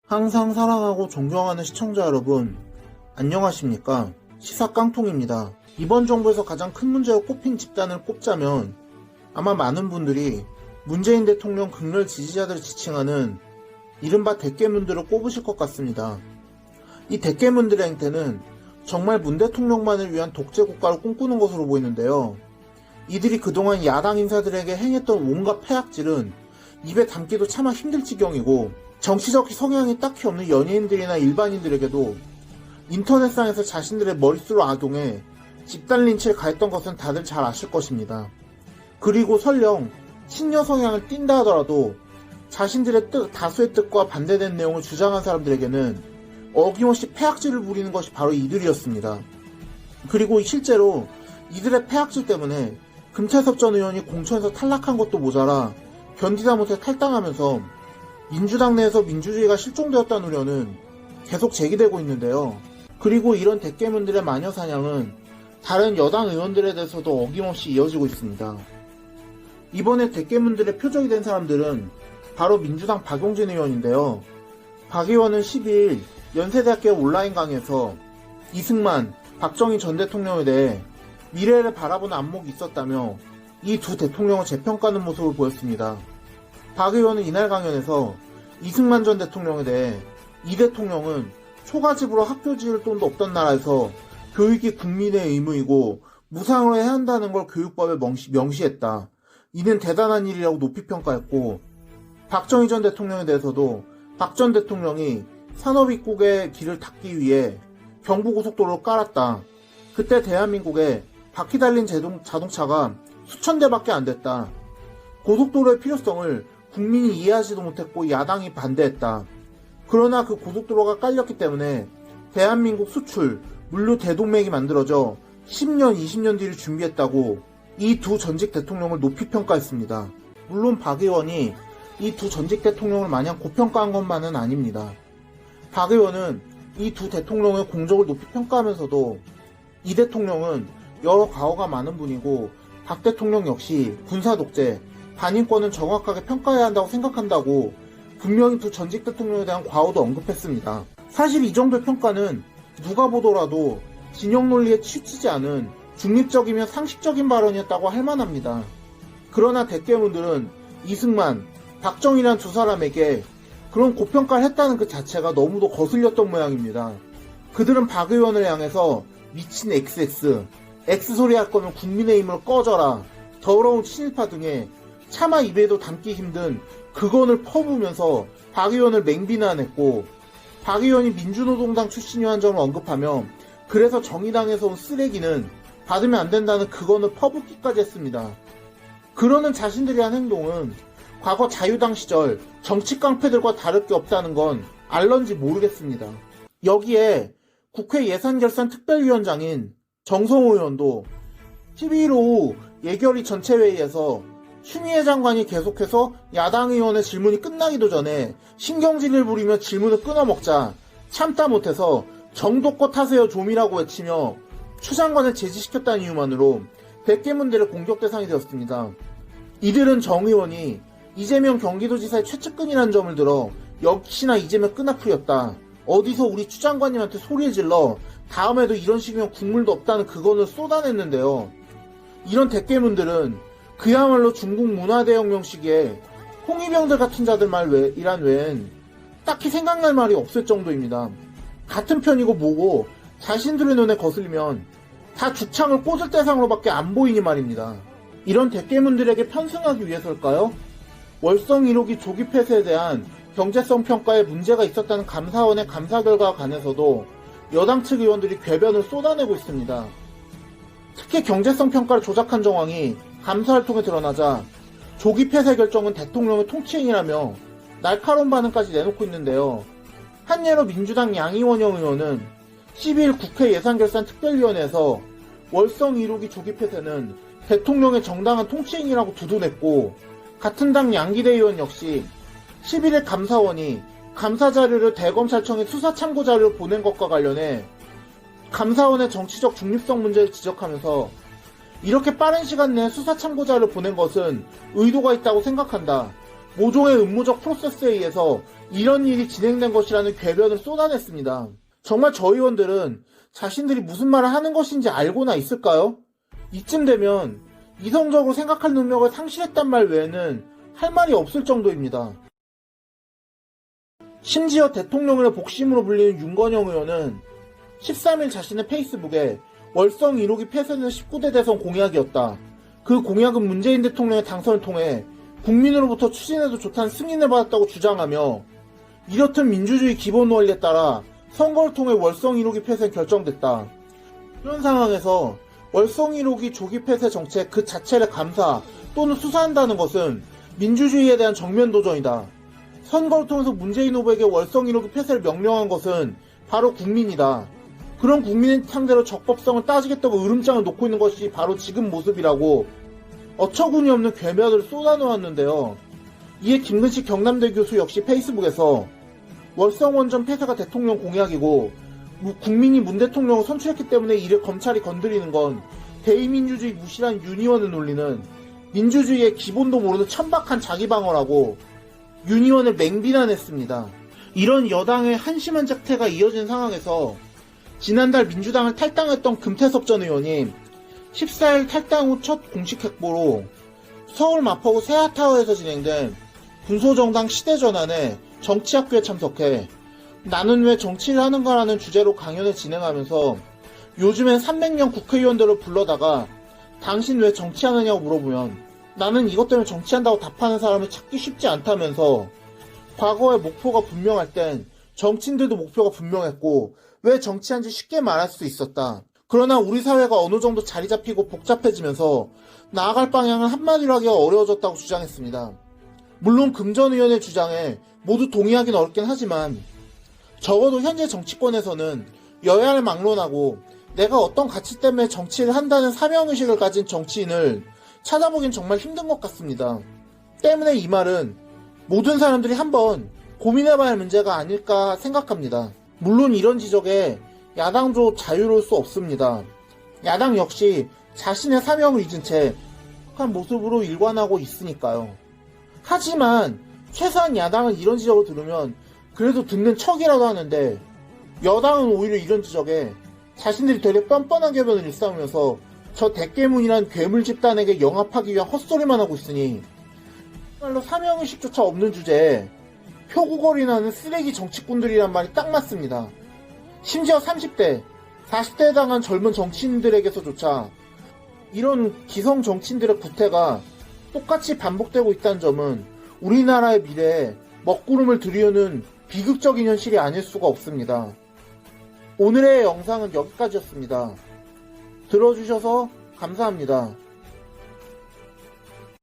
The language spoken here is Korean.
항상 사랑하고 존경하는 시청자 여러분, 안녕하십니까? 시사 깡통입니다. 이번 정부에서 가장 큰 문제로 꼽힌 집단을 꼽자면 아마 많은 분들이 문재인 대통령 극렬 지지자들을 지칭하는 이른바 대깨문들을 꼽으실 것 같습니다. 이 대깨문들의 행태는 정말 문 대통령만을 위한 독재 국가를 꿈꾸는 것으로 보이는데요. 이들이 그동안 야당 인사들에게 행했던 온갖 폐악질은 입에 담기도 차마 힘들 지경이고, 정치적 성향이 딱히 없는 연예인들이나 일반인들에게도 인터넷상에서 자신들의 머릿수로 악용해 집단 린치를 가했던 것은 다들 잘 아실 것입니다. 그리고 설령 친여 성향을 띈다 하더라도 자신들의 다수의 뜻과 반대된 내용을 주장한 사람들에게는 어김없이 폐악질을 부리는 것이 바로 이들이었습니다. 그리고 실제로 이들의 폐악질 때문에 금태섭 전 의원이 공천에서 탈락한 것도 모자라 견디다 못해 탈당하면서 민주당 내에서 민주주의가 실종되었다는 우려는 계속 제기되고 있는데요. 그리고 이런 대깨문들의 마녀 사냥은 다른 여당 의원들에 대해서도 어김없이 이어지고 있습니다. 이번에 대깨문들의 표적이 된 사람들은 바로 민주당 박용진 의원인데요. 박 의원은 12일 연세대학교 온라인 강의에서 이승만, 박정희 전 대통령에 대해 미래를 바라보는 안목이 있었다며 이 두 대통령을 재평가하는 모습을 보였습니다. 박 의원은 이날 강연에서 이승만 전 대통령에 대해 이 대통령은 초가집으로 학교 지을 돈도 없던 나라에서 교육이 국민의 의무이고 무상으로 해야 한다는 걸 교육법에 명시했다. 이는 대단한 일이라고 높이 평가했고, 박정희 전 대통령에 대해서도 박 전 대통령이 산업입국의 길을 닫기 위해 경부고속도로를 깔았다. 그때 대한민국에 바퀴 달린 자동차가 수천 대밖에 안 됐다. 고속도로의 필요성을 국민이 이해하지도 못했고 야당이 반대했다. 그러나 그 고속도로가 깔렸기 때문에 대한민국 수출, 물류 대동맥이 만들어져 10년, 20년 뒤를 준비했다고 이 두 전직 대통령을 높이 평가했습니다. 물론 박 의원이 이 두 전직 대통령을 마냥 고평가한 것만은 아닙니다. 박 의원은 이 두 대통령의 공적을 높이 평가하면서도 이 대통령은 여러 과오가 많은 분이고 박 대통령 역시 군사독재, 반인권은 정확하게 평가해야 한다고 생각한다고 분명히 두 전직 대통령에 대한 과오도 언급했습니다. 사실 이 정도의 평가는 누가 보더라도 진영 논리에 치우치지 않은 중립적이며 상식적인 발언이었다고 할 만합니다. 그러나 대깨문들은 이승만, 박정희란 두 사람에게 그런 고평가를 했다는 그 자체가 너무도 거슬렸던 모양입니다. 그들은 박 의원을 향해서 미친 XX, X소리 할 거면 국민의힘을 꺼져라, 더러운 친일파 등의 차마 입에도 담기 힘든 극언을 퍼부으면서 박 의원을 맹비난했고, 박 의원이 민주노동당 출신이라는 점을 언급하며 그래서 정의당에서 온 쓰레기는 받으면 안 된다는 극언을 퍼붓기까지 했습니다. 그러는 자신들이 한 행동은 과거 자유당 시절 정치 깡패들과 다를 게 없다는 건 알런지 모르겠습니다. 여기에 국회 예산결산 특별위원장인 정성호 의원도 12일 오후 예결위 전체회의에서 추미애 장관이 계속해서 야당 의원의 질문이 끝나기도 전에 신경질을 부리며 질문을 끊어먹자 참다 못해서 정도껏 하세요 좀이라고 외치며 추 장관을 제지시켰다는 이유만으로 대깨문들의 공격 대상이 되었습니다. 이들은 정 의원이 이재명 경기도지사의 최측근이라는 점을 들어 역시나 이재명 끈앞풀이었다. 어디서 우리 추 장관님한테 소리를 질러 다음에도 이런 식이면 국물도 없다는 그거를 쏟아냈는데요. 이런 대깨문들은 그야말로 중국 문화대혁명 시기에 홍위병들 같은 자들 말이란 외엔 딱히 생각날 말이 없을 정도입니다. 같은 편이고 뭐고 자신들의 눈에 거슬리면 다 죽창을 꽂을 대상으로밖에 안 보이니 말입니다. 이런 대깨문들에게 편승하기 위해서일까요? 월성 1호기 조기 폐쇄에 대한 경제성 평가에 문제가 있었다는 감사원의 감사 결과와 관해서도 여당 측 의원들이 궤변을 쏟아내고 있습니다. 특히 경제성 평가를 조작한 정황이 감사를 통해 드러나자 조기 폐쇄 결정은 대통령의 통치행위라며 날카로운 반응까지 내놓고 있는데요. 한 예로 민주당 양이원영 의원은 12일 국회 예산결산특별위원회에서 월성 1호기 조기 폐쇄는 대통령의 정당한 통치행위라고 두둔했고, 같은 당 양기대 의원 역시 11일 감사원이 감사자료를 대검찰청에 수사참고자료를 보낸 것과 관련해 감사원의 정치적 중립성 문제를 지적하면서 이렇게 빠른 시간 내에 수사참고자료를 보낸 것은 의도가 있다고 생각한다. 모종의 음모적 프로세스에 의해서 이런 일이 진행된 것이라는 궤변을 쏟아냈습니다. 정말 저 의원들은 자신들이 무슨 말을 하는 것인지 알고나 있을까요? 이쯤 되면 이성적으로 생각할 능력을 상실했단 말 외에는 할 말이 없을 정도입니다. 심지어 대통령의 복심으로 불리는 윤건영 의원은 13일 자신의 페이스북에 월성 1호기 폐쇄는 19대 대선 공약이었다. 그 공약은 문재인 대통령의 당선을 통해 국민으로부터 추진해도 좋다는 승인을 받았다고 주장하며 이렇듯 민주주의 기본 원리에 따라 선거를 통해 월성 1호기 폐쇄는 결정됐다. 이런 상황에서 월성 1호기 조기 폐쇄 정책 그 자체를 감사 또는 수사한다는 것은 민주주의에 대한 정면 도전이다. 선거를 통해서 문재인 후보에게 월성 1호기 폐쇄를 명령한 것은 바로 국민이다. 그런 국민의 상대로 적법성을 따지겠다고 으름장을 놓고 있는 것이 바로 지금 모습이라고 어처구니 없는 괴멸을 쏟아놓았는데요. 이에 김근식 경남대 교수 역시 페이스북에서 월성 원전 폐쇄가 대통령 공약이고 국민이 문 대통령을 선출했기 때문에 이를 검찰이 건드리는 건 대의민주주의 무시란 윤 의원을 놀리는 민주주의의 기본도 모르는 천박한 자기방어라고 윤 의원을 맹비난했습니다. 이런 여당의 한심한 작태가 이어진 상황에서 지난달 민주당을 탈당했던 금태섭 전 의원이 14일 탈당 후 첫 공식 행보로 서울 마포구 세아타워에서 진행된 군소정당 시대전환에 정치학교에 참석해 나는 왜 정치를 하는가라는 주제로 강연을 진행하면서 요즘엔 300명 국회의원들을 불러다가 당신 왜 정치하느냐고 물어보면 나는 이것 때문에 정치한다고 답하는 사람을 찾기 쉽지 않다면서 과거의 목표가 분명할 땐 정치인들도 목표가 분명했고 왜 정치한지 쉽게 말할 수 있었다. 그러나 우리 사회가 어느 정도 자리 잡히고 복잡해지면서 나아갈 방향을 한마디로 하기가 어려워졌다고 주장했습니다. 물론 금 전 의원의 주장에 모두 동의하긴 어렵긴 하지만 적어도 현재 정치권에서는 여야를 막론하고 내가 어떤 가치 때문에 정치를 한다는 사명의식을 가진 정치인을 찾아보긴 정말 힘든 것 같습니다. 때문에 이 말은 모든 사람들이 한번 고민해봐야 할 문제가 아닐까 생각합니다. 물론 이런 지적에 야당도 자유로울 수 없습니다. 야당 역시 자신의 사명을 잊은 채 한 모습으로 일관하고 있으니까요. 하지만 최소한 야당은 이런 지적을 들으면 그래도 듣는 척이라도 하는데 여당은 오히려 이런 지적에 자신들이 되려 뻔뻔한 궤변을 일삼으면서 저 대깨문이란 괴물 집단에게 영합하기 위한 헛소리만 하고 있으니 정말로 사명의식조차 없는 주제에 표구걸이 나는 쓰레기 정치꾼들이란 말이 딱 맞습니다. 심지어 30대, 40대에 해당한 젊은 정치인들에게서조차 이런 기성 정치인들의 구태가 똑같이 반복되고 있다는 점은 우리나라의 미래에 먹구름을 들이우는 비극적인 현실이 아닐 수가 없습니다. 오늘의 영상은 여기까지였습니다. 들어주셔서 감사합니다.